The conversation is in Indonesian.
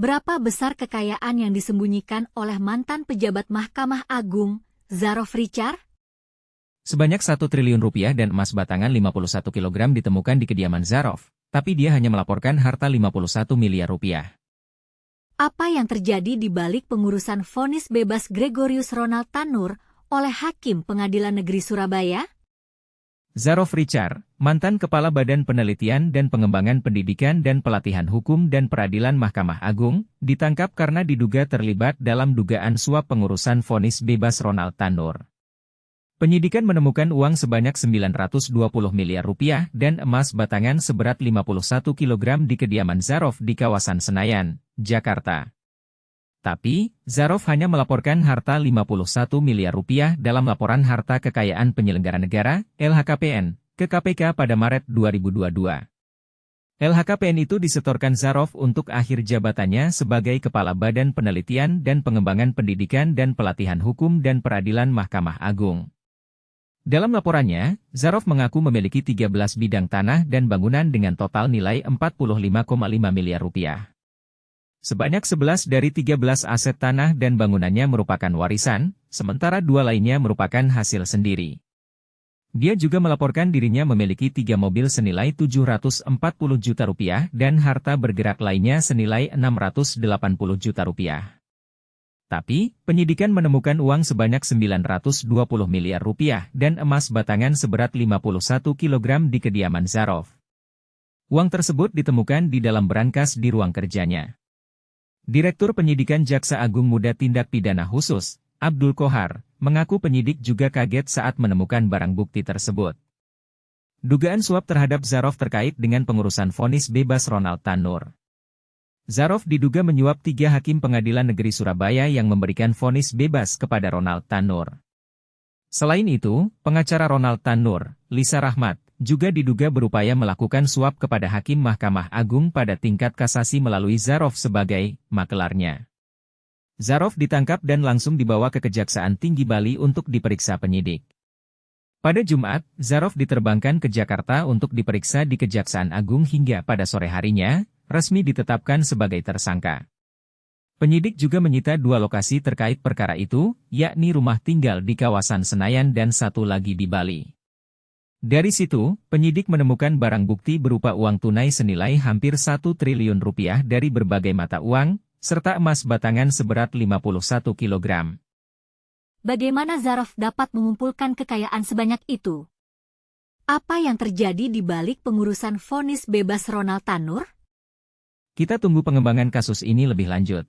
Berapa besar kekayaan yang disembunyikan oleh mantan pejabat Mahkamah Agung, Zarof Richard? Sebanyak 1 triliun rupiah dan emas batangan 51 kilogram ditemukan di kediaman Zarof, tapi dia hanya melaporkan harta 51 miliar rupiah. Apa yang terjadi di balik pengurusan vonis bebas Gregorius Ronald Tanur oleh Hakim Pengadilan Negeri Surabaya? Zarof Richard, mantan Kepala Badan Penelitian dan Pengembangan Pendidikan dan Pelatihan Hukum dan Peradilan Mahkamah Agung, ditangkap karena diduga terlibat dalam dugaan suap pengurusan vonis bebas Ronald Tanur. Penyidikan menemukan uang sebanyak 920 miliar rupiah dan emas batangan seberat 51 kilogram di kediaman Zarof di kawasan Senayan, Jakarta. Tapi, Zarof hanya melaporkan harta 51 miliar rupiah dalam laporan harta kekayaan penyelenggara negara, LHKPN, ke KPK pada Maret 2022. LHKPN itu disetorkan Zarof untuk akhir jabatannya sebagai Kepala Badan Penelitian dan Pengembangan Pendidikan dan Pelatihan Hukum dan Peradilan Mahkamah Agung. Dalam laporannya, Zarof mengaku memiliki 13 bidang tanah dan bangunan dengan total nilai 45,5 miliar rupiah. Sebanyak 11 dari 13 aset tanah dan bangunannya merupakan warisan, sementara 2 lainnya merupakan hasil sendiri. Dia juga melaporkan dirinya memiliki 3 mobil senilai 740 juta rupiah dan harta bergerak lainnya senilai 680 juta rupiah. Tapi, penyidikan menemukan uang sebanyak 920 miliar rupiah dan emas batangan seberat 51 kilogram di kediaman Zarof. Uang tersebut ditemukan di dalam berangkas di ruang kerjanya. Direktur Penyidikan Jaksa Agung Muda Tindak Pidana Khusus, Abdul Kohar, mengaku penyidik juga kaget saat menemukan barang bukti tersebut. Dugaan suap terhadap Zarof terkait dengan pengurusan vonis bebas Ronald Tanur. Zarof diduga menyuap 3 hakim Pengadilan Negeri Surabaya yang memberikan vonis bebas kepada Ronald Tanur. Selain itu, pengacara Ronald Tanur, Lisa Rahmat, juga diduga berupaya melakukan suap kepada Hakim Mahkamah Agung pada tingkat kasasi melalui Zarof sebagai makelarnya. Zarof ditangkap dan langsung dibawa ke Kejaksaan Tinggi Bali untuk diperiksa penyidik. Pada Jumat, Zarof diterbangkan ke Jakarta untuk diperiksa di Kejaksaan Agung hingga pada sore harinya, resmi ditetapkan sebagai tersangka. Penyidik juga menyita 2 lokasi terkait perkara itu, yakni rumah tinggal di kawasan Senayan dan 1 lagi di Bali. Dari situ, penyidik menemukan barang bukti berupa uang tunai senilai hampir 1 triliun rupiah dari berbagai mata uang, serta emas batangan seberat 51 kilogram. Bagaimana Zarof dapat mengumpulkan kekayaan sebanyak itu? Apa yang terjadi di balik pengurusan vonis bebas Ronald Tanur? Kita tunggu pengembangan kasus ini lebih lanjut.